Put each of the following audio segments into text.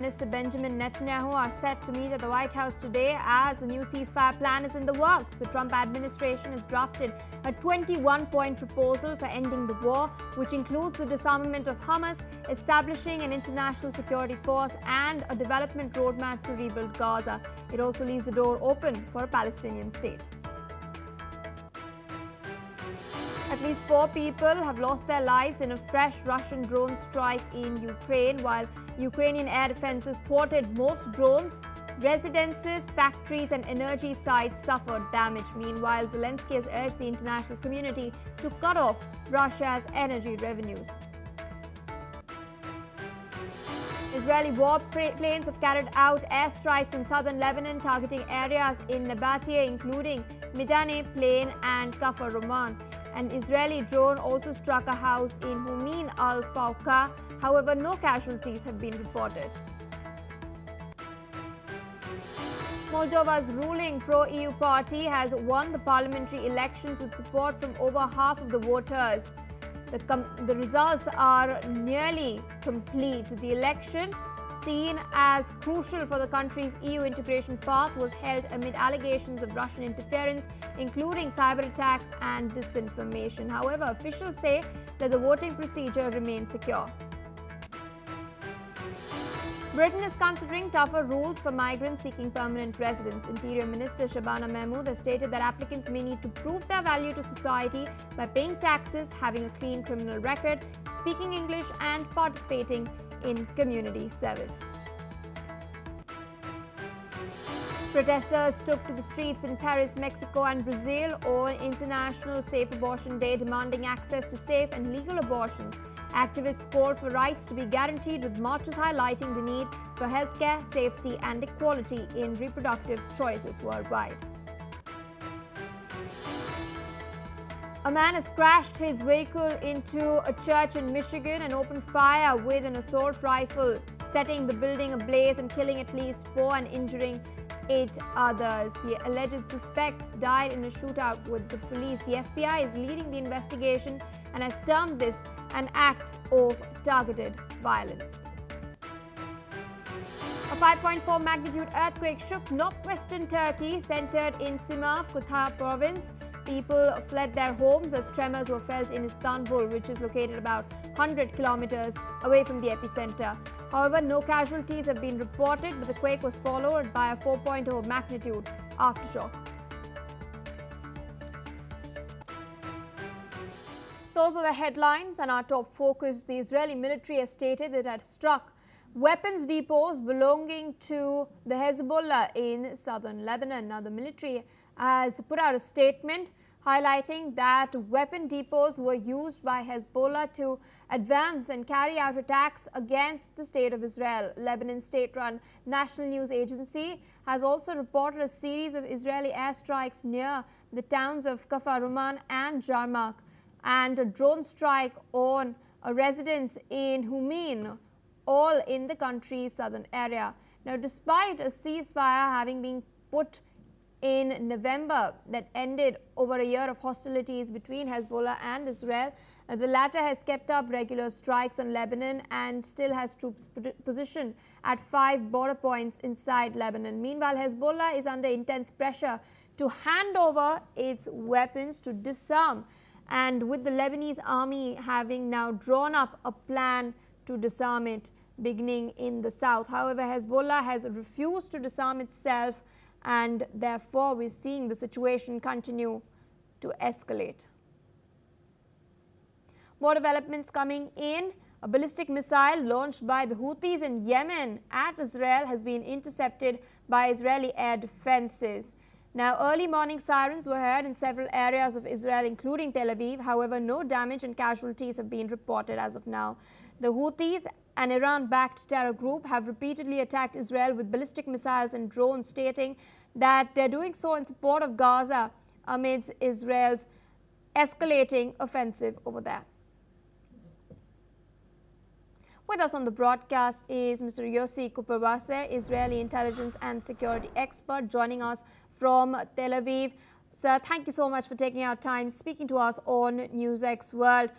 Minister Benjamin Netanyahu are set to meet at the White House today as a new ceasefire plan is in the works. The Trump administration has drafted a 21-point proposal for ending the war, which includes the disarmament of Hamas, establishing an international security force, and a development roadmap to rebuild Gaza. It also leaves the door open for a Palestinian state. At least 4 people have lost their lives in a fresh Russian drone strike in Ukraine, while Ukrainian air defenses thwarted most drones. Residences, factories and energy sites suffered damage. Meanwhile, Zelensky has urged the international community to cut off Russia's energy revenues. Israeli warplanes have carried out airstrikes in southern Lebanon, targeting areas in Nabatea, including Midane Plain and Kfar Rumman. An Israeli drone also struck a house in Humin al-Fawqa. However, no casualties have been reported. Moldova's ruling pro-EU party has won the parliamentary elections with support from over half of the voters. The results are nearly complete. The election, seen as crucial for the country's EU integration path, was held amid allegations of Russian interference, including cyber attacks and disinformation. However, officials say that the voting procedure remains secure. Britain is considering tougher rules for migrants seeking permanent residence. Interior Minister Shabana Mahmood has stated that applicants may need to prove their value to society by paying taxes, having a clean criminal record, speaking English, and participating in community service. Protesters took to the streets in Paris, Mexico and Brazil on International Safe Abortion Day, demanding access to safe and legal abortions. Activists called for rights to be guaranteed, with marches highlighting the need for healthcare, safety and equality in reproductive choices worldwide. A man has crashed his vehicle into a church in Michigan and opened fire with an assault rifle, setting the building ablaze and killing at least 4 and injuring 8 others. The alleged suspect died in a shootout with the police. The FBI is leading the investigation and has termed this an act of targeted violence. A 5.4 magnitude earthquake shook northwestern Turkey, centered in Simaf, Kutha province. People fled their homes as tremors were felt in Istanbul, which is located about 100 kilometers away from the epicenter. However, no casualties have been reported, but the quake was followed by a 4.0 magnitude aftershock. Those are the headlines and our top focus. The Israeli military has stated that it had struck weapons depots belonging to the Hezbollah in southern Lebanon. Now, the military has put out a statement highlighting that weapon depots were used by Hezbollah to advance and carry out attacks against the state of Israel. Lebanon's state-run national news agency has also reported a series of Israeli airstrikes near the towns of Kfar Rumman and Jarmak, and a drone strike on a residence in Humin, all in the country's southern area. Now, despite a ceasefire having been put in November that ended over a year of hostilities between Hezbollah and Israel, the latter has kept up regular strikes on Lebanon and still has troops positioned at 5 border points inside Lebanon. Meanwhile, Hezbollah is under intense pressure to hand over its weapons to disarm, and with the Lebanese army having now drawn up a plan to disarm it beginning in the south. However, Hezbollah has refused to disarm itself, and therefore we're seeing the situation continue to escalate. More developments coming in. A ballistic missile launched by the Houthis in Yemen at Israel has been intercepted by Israeli air defenses. Now, early morning sirens were heard in several areas of Israel, including Tel Aviv. However, no damage and casualties have been reported as of now. The Houthis, an Iran-backed terror group, have repeatedly attacked Israel with ballistic missiles and drones, stating that they're doing so in support of Gaza amidst Israel's escalating offensive over there. With us on the broadcast is Mr. Yossi Kuperwase, Israeli intelligence and security expert, joining us from Tel Aviv. Sir, thank you so much for taking our time speaking to us on NewsX World.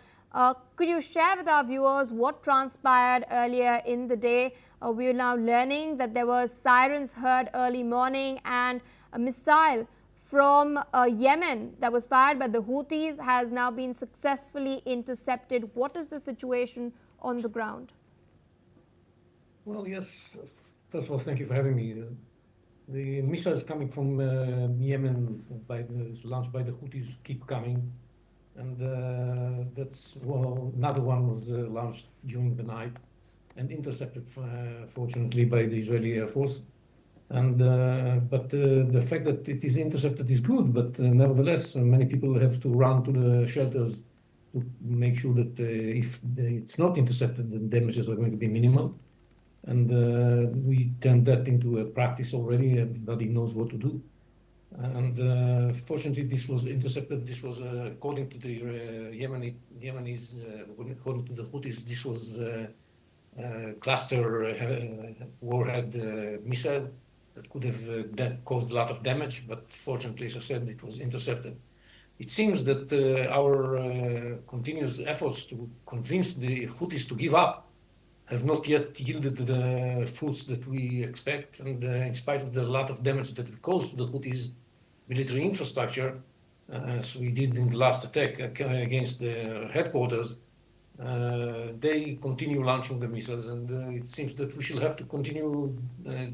Could you share with our viewers what transpired earlier in the day? We are now learning that there were sirens heard early morning, and a missile from Yemen that was fired by the Houthis has now been successfully intercepted. What is the situation on the ground? Well, yes. First of all, thank you for having me. The missiles coming from Yemen, launched by the Houthis, keep coming, and another one was launched during the night and intercepted, fortunately, by the Israeli Air Force. And but the fact that it is intercepted is good, but nevertheless, many people have to run to the shelters to make sure that if it's not intercepted, the damages are going to be minimal. And we turned that into a practice already. Everybody knows what to do. And fortunately, this was intercepted. This was according to the Yemenis, according to the Houthis, this was cluster warhead missile that could have caused a lot of damage, but fortunately, as I said, it was intercepted. It seems that our continuous efforts to convince the Houthis to give up have not yet yielded the fruits that we expect, and in spite of the lot of damage that we caused to the Houthis' military infrastructure, as we did in the last attack against the headquarters, they continue launching the missiles, and it seems that we shall have to continue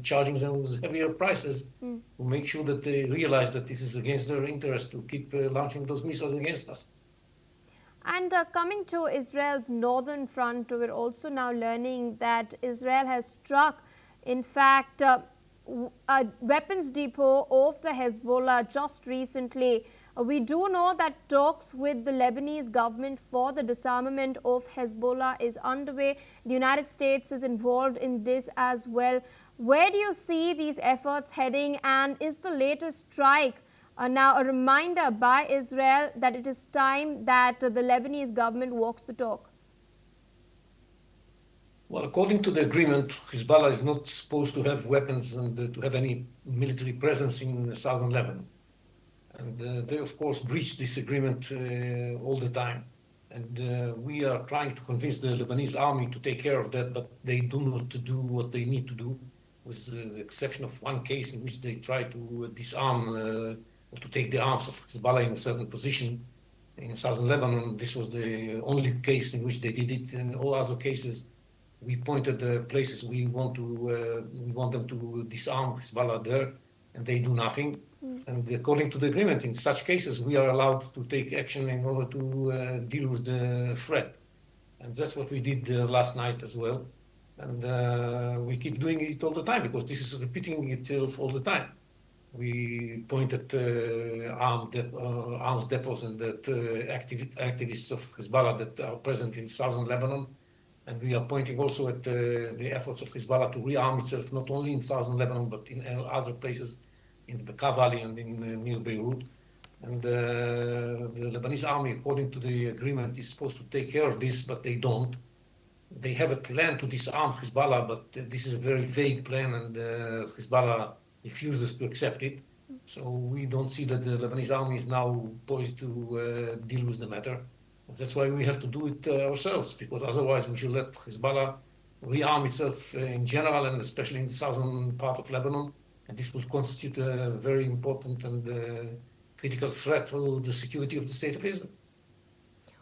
charging them with heavier prices to make sure that they realize that this is against their interest to keep launching those missiles against us. And coming to Israel's northern front, we're also now learning that Israel has struck, in fact, a weapons depot of the Hezbollah just recently. We do know that talks with the Lebanese government for the disarmament of Hezbollah is underway. The United States is involved in this as well. Where do you see these efforts heading, and is the latest strike now a reminder by Israel that it is time that the Lebanese government walks the talk? Well, according to the agreement, Hezbollah is not supposed to have weapons and to have any military presence in southern Lebanon. And they, of course, breach this agreement all the time. And we are trying to convince the Lebanese army to take care of that, but they do not do what they need to do, with the exception of one case in which they try to disarm or to take the arms of Hezbollah in a certain position in southern Lebanon. This was the only case in which they did it. In all other cases, we pointed the places we want them to disarm Hezbollah there, and they do nothing. And according to the agreement, in such cases, we are allowed to take action in order to deal with the threat. And that's what we did last night as well. And we keep doing it all the time because this is repeating itself all the time. We pointed arms depots and that activists of Hezbollah that are present in southern Lebanon. And we are pointing also at the efforts of Hezbollah to rearm itself, not only in southern Lebanon, but in other places in the Bekaa Valley and in near Beirut. And the Lebanese army, according to the agreement, is supposed to take care of this, but they don't. They have a plan to disarm Hezbollah, but this is a very vague plan, and Hezbollah refuses to accept it. So we don't see that the Lebanese army is now poised to deal with the matter. And that's why we have to do it ourselves, because otherwise we should let Hezbollah rearm itself in general, and especially in the southern part of Lebanon. And this will constitute a very important and critical threat to the security of the state of Israel.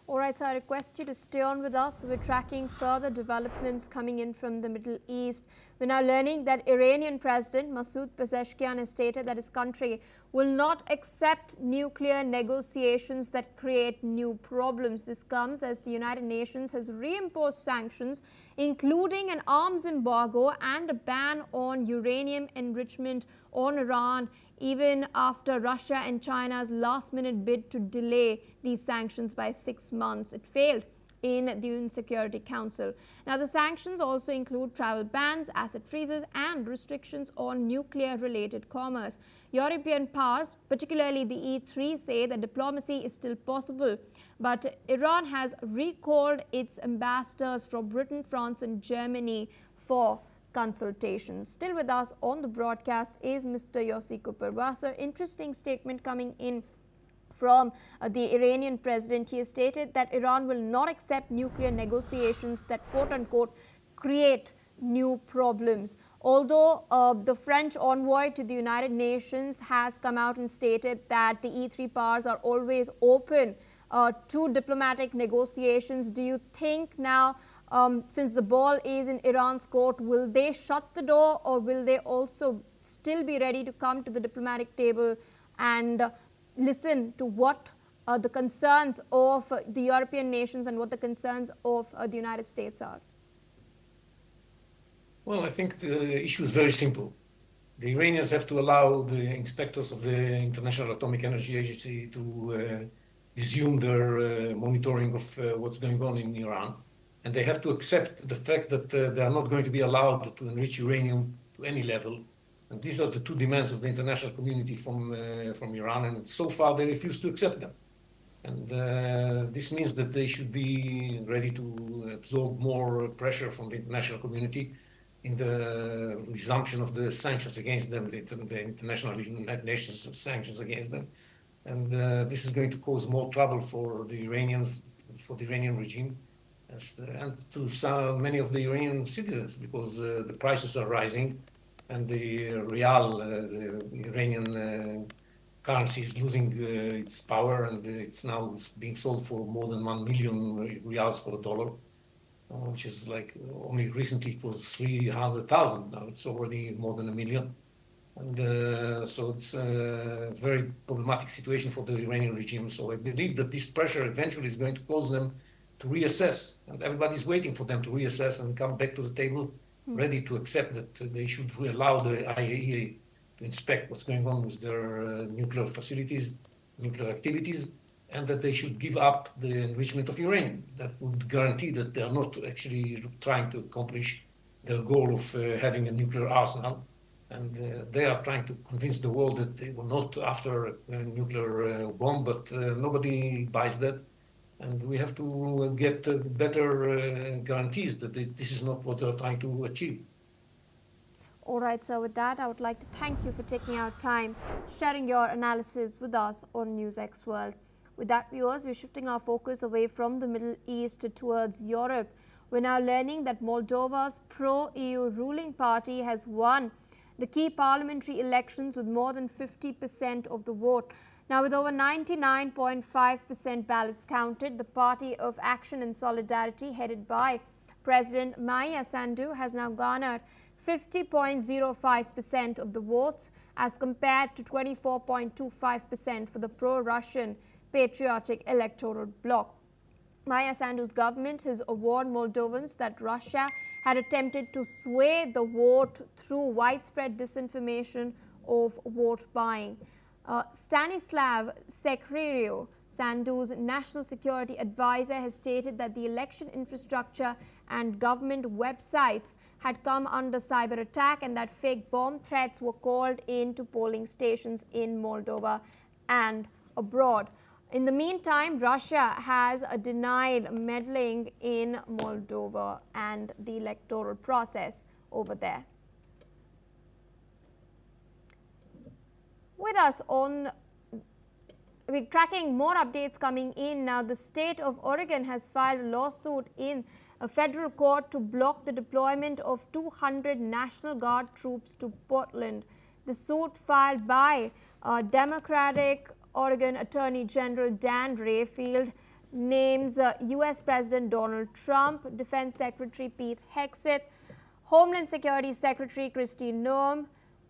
All right, so I request you to stay on with us. We're tracking further developments coming in from the Middle East. We're now learning that Iranian President Masoud Pezeshkian has stated that his country will not accept nuclear negotiations that create new problems. This comes as the United Nations has reimposed sanctions, including an arms embargo and a ban on uranium enrichment on Iran, even after Russia and China's last-minute bid to delay these sanctions by 6 months. It failed in the UN Security Council. Now, the sanctions also include travel bans, asset freezes, and restrictions on nuclear-related commerce. European powers, particularly the E3, say that diplomacy is still possible, but Iran has recalled its ambassadors from Britain, France, and Germany for consultations. Still with us on the broadcast is Mr. Yossi Cooper. Interesting statement coming in from the Iranian president. He has stated that Iran will not accept nuclear negotiations that quote-unquote create new problems. Although the French envoy to the United Nations has come out and stated that the E3 powers are always open to diplomatic negotiations, do you think now, since the ball is in Iran's court, will they shut the door, or will they also still be ready to come to the diplomatic table and listen to what the concerns of the European nations and what the concerns of the United States are? Well, I think the issue is very simple. The Iranians have to allow the inspectors of the International Atomic Energy Agency to resume their monitoring of what's going on in Iran. And they have to accept the fact that they are not going to be allowed to enrich uranium to any level. And these are the two demands of the international community from Iran, and so far they refuse to accept them. And this means that they should be ready to absorb more pressure from the international community in the resumption of the sanctions against them, the international United Nations sanctions against them. And this is going to cause more trouble for the Iranians, for the Iranian regime, and to many of the Iranian citizens, because the prices are rising and the rial, the Iranian currency is losing its power, and it's now being sold for more than 1 million rials for a dollar, which is like only recently it was 300,000. Now it's already more than 1 million. And so it's a very problematic situation for the Iranian regime. So I believe that this pressure eventually is going to cause them to reassess, and everybody's waiting for them to reassess and come back to the table, ready to accept that they should allow the IAEA to inspect what's going on with their nuclear facilities, nuclear activities, and that they should give up the enrichment of uranium. That would guarantee that they are not actually trying to accomplish their goal of having a nuclear arsenal. And they are trying to convince the world that they were not after a nuclear bomb, but nobody buys that. And we have to get better guarantees that this is not what they're trying to achieve. All right, so with that, I would like to thank you for taking out time, sharing your analysis with us on NewsX World. With that, viewers, we're shifting our focus away from the Middle East towards Europe. We're now learning that Moldova's pro-EU ruling party has won the key parliamentary elections with more than 50% of the vote. Now, with over 99.5% ballots counted, the Party of Action and Solidarity, headed by President Maia Sandu, has now garnered 50.05% of the votes as compared to 24.25% for the pro-Russian Patriotic Electoral Bloc. Maia Sandu's government has warned Moldovans that Russia had attempted to sway the vote through widespread disinformation of vote buying. Stanislav Secrerio, Sandu's national security advisor, has stated that the election infrastructure and government websites had come under cyber attack and that fake bomb threats were called in to polling stations in Moldova and abroad. In the meantime, Russia has denied meddling in Moldova and the electoral process over there. With us we're tracking more updates coming in now. The state of Oregon has filed a lawsuit in a federal court to block the deployment of 200 National Guard troops to Portland. The suit, filed by Democratic Oregon Attorney General Dan Rayfield, names U.S. President Donald Trump, Defense Secretary Pete Hegseth, Homeland Security Secretary Kristi Noem,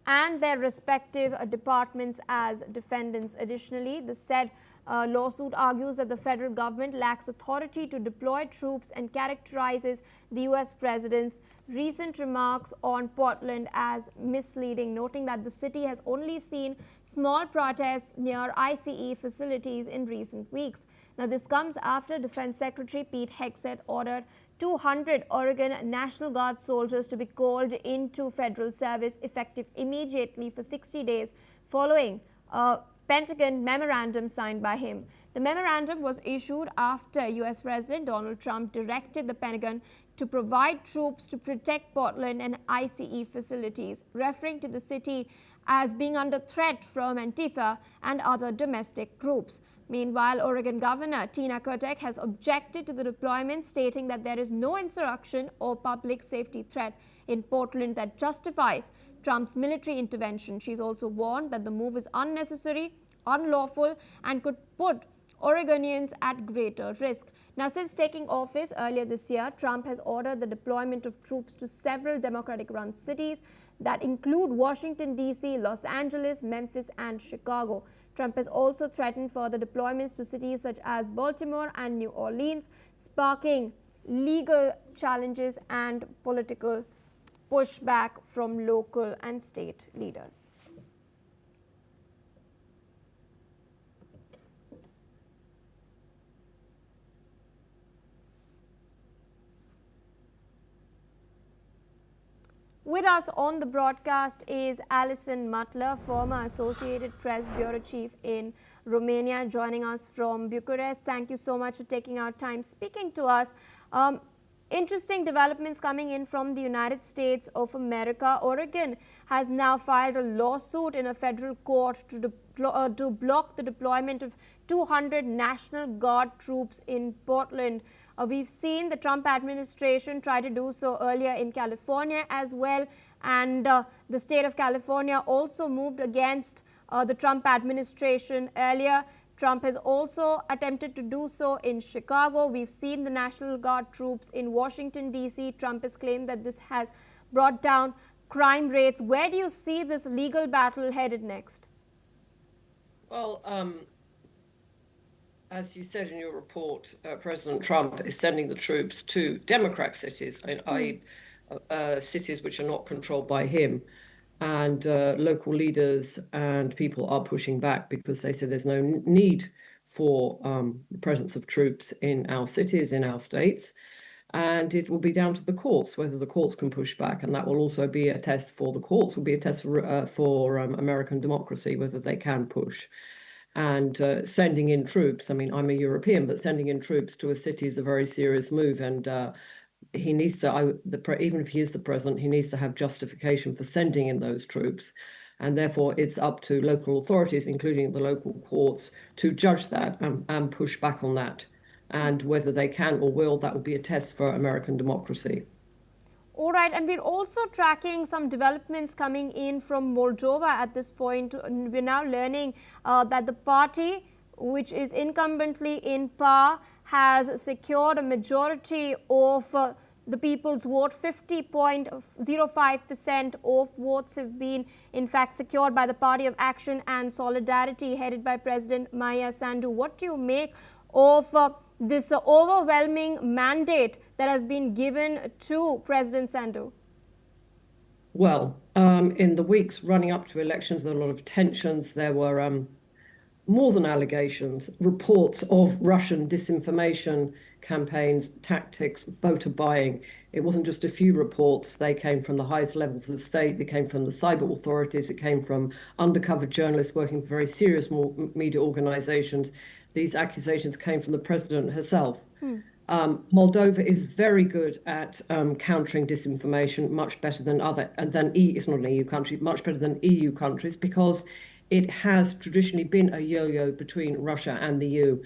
and their respective departments as defendants. Additionally, the said lawsuit argues that the federal government lacks authority to deploy troops and characterizes the U.S. president's recent remarks on Portland as misleading, noting that the city has only seen small protests near ICE facilities in recent weeks. Now, this comes after Defense Secretary Pete Hegseth ordered 200 Oregon National Guard soldiers to be called into federal service effective immediately for 60 days following a Pentagon memorandum signed by him. The memorandum was issued after U.S. President Donald Trump directed the Pentagon to provide troops to protect Portland and ICE facilities, referring to the city as being under threat from Antifa and other domestic groups. Meanwhile, Oregon Governor Tina Kotek has objected to the deployment, stating that there is no insurrection or public safety threat in Portland that justifies Trump's military intervention. She's also warned that the move is unnecessary, unlawful, and could put Oregonians at greater risk. Now, since taking office earlier this year, Trump has ordered the deployment of troops to several Democratic-run cities that include Washington, D.C., Los Angeles, Memphis, and Chicago. Trump has also threatened further deployments to cities such as Baltimore and New Orleans, sparking legal challenges and political pushback from local and state leaders. With us on the broadcast is Alison Mutler, former Associated Press Bureau Chief in Romania, joining us from Bucharest. Thank you so much for taking our time speaking to us. Interesting developments coming in from the United States of America. Oregon has now filed a lawsuit in a federal court to block the deployment of 200 National Guard troops in Portland. We've seen the Trump administration try to do so earlier in California as well, and the state of California also moved against the Trump administration earlier. Trump has also attempted to do so in Chicago. We've seen the National Guard troops in Washington, D.C. Trump has claimed that this has brought down crime rates. Where do you see this legal battle headed next? Well, as you said in your report, President Trump is sending the troops to Democrat cities, i.e. cities which are not controlled by him. And local leaders and people are pushing back because they say there's no need for the presence of troops in our cities, in our states. And it will be down to the courts whether the courts can push back. And that will also be a test for the courts, will be a test for American democracy, whether they can push. And sending in troops, I mean, I'm a European, but sending in troops to a city is a very serious move. And he needs to, even if he is the president, he needs to have justification for sending in those troops. And therefore, it's up to local authorities, including the local courts, to judge that and push back on that. And whether they can or will, that will be a test for American democracy. All right, and we're also tracking some developments coming in from Moldova at this point. We're now learning that the party, which is incumbently in power, has secured a majority of the people's vote. 50.05% of votes have been, in fact, secured by the Party of Action and Solidarity, headed by President Maya Sandu. What do you make of this overwhelming mandate that has been given to President Sandu? Well, in the weeks running up to elections, there were a lot of tensions. There were more than allegations, reports of Russian disinformation campaigns, tactics, voter buying. It wasn't just a few reports. They came from the highest levels of state. They came from the cyber authorities. It came from undercover journalists working for very serious media organizations. These accusations came from the president herself. Moldova is very good at countering disinformation, much better than it's not an EU country, much better than EU countries, because it has traditionally been a yo-yo between Russia and the EU.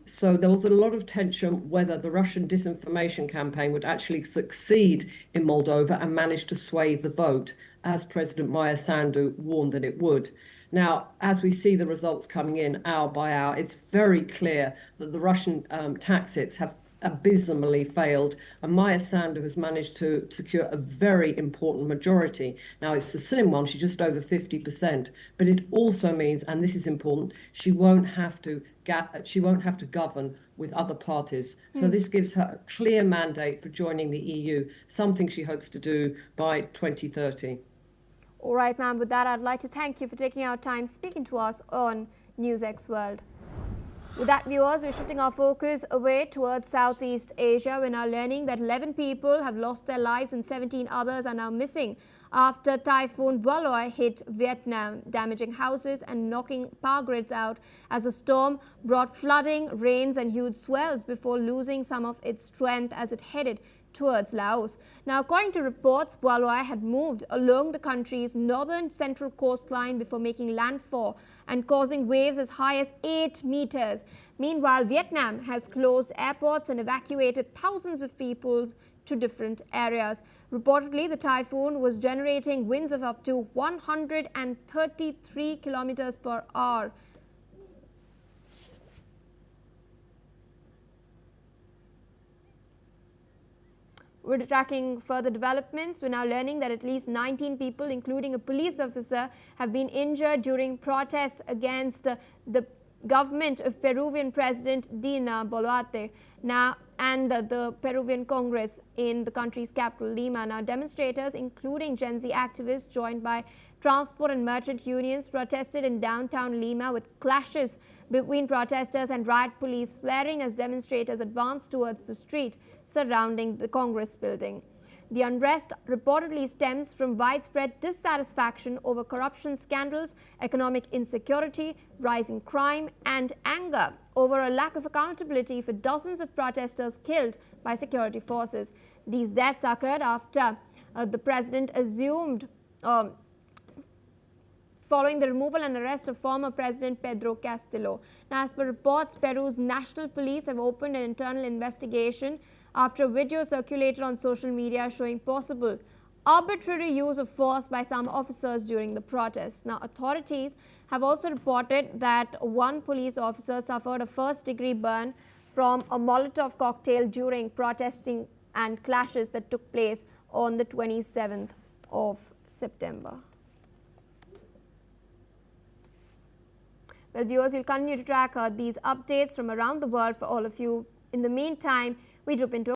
So there was a lot of tension whether the Russian disinformation campaign would actually succeed in Moldova and manage to sway the vote, as President Maya Sandu warned that it would. Now, as we see the results coming in hour by hour, it's very clear that the Russian tactics have abysmally failed, and Maya Sandu has managed to secure a very important majority. Now, it's a slim one, she's just over 50%, but it also means, and this is important, she won't have to govern with other parties. So this gives her a clear mandate for joining the EU, something she hopes to do by 2030. All right, ma'am. With that, I'd like to thank you for taking our time speaking to us on NewsX World. With that, viewers, we're shifting our focus away towards Southeast Asia. We're now learning that 11 people have lost their lives and 17 others are now missing after Typhoon Bualoi hit Vietnam, damaging houses and knocking power grids out as the storm brought flooding, rains and huge swells before losing some of its strength as it headed towards Laos. Now, according to reports, Boaloi had moved along the country's northern central coastline before making landfall and causing waves as high as 8 meters. Meanwhile, Vietnam has closed airports and evacuated thousands of people to different areas. Reportedly, the typhoon was generating winds of up to 133 kilometers per hour. We're tracking further developments. We're now learning that at least 19 people, including a police officer, have been injured during protests against the government of Peruvian President Dina Boluarte and the Peruvian Congress in the country's capital, Lima. Now, demonstrators, including Gen Z activists joined by transport and merchant unions, protested in downtown Lima with clashes between protesters and riot police flaring as demonstrators advanced towards the street surrounding the Congress building. The unrest reportedly stems from widespread dissatisfaction over corruption scandals, economic insecurity, rising crime, and anger over a lack of accountability for dozens of protesters killed by security forces. These deaths occurred after the president assumed following the removal and arrest of former President Pedro Castillo. Now, as per reports, Peru's national police have opened an internal investigation after a video circulated on social media showing possible arbitrary use of force by some officers during the protests. Now, authorities have also reported that one police officer suffered a first-degree burn from a Molotov cocktail during protesting and clashes that took place on the 27th of September. Well, viewers, we'll continue to track these updates from around the world for all of you. In the meantime, we jump into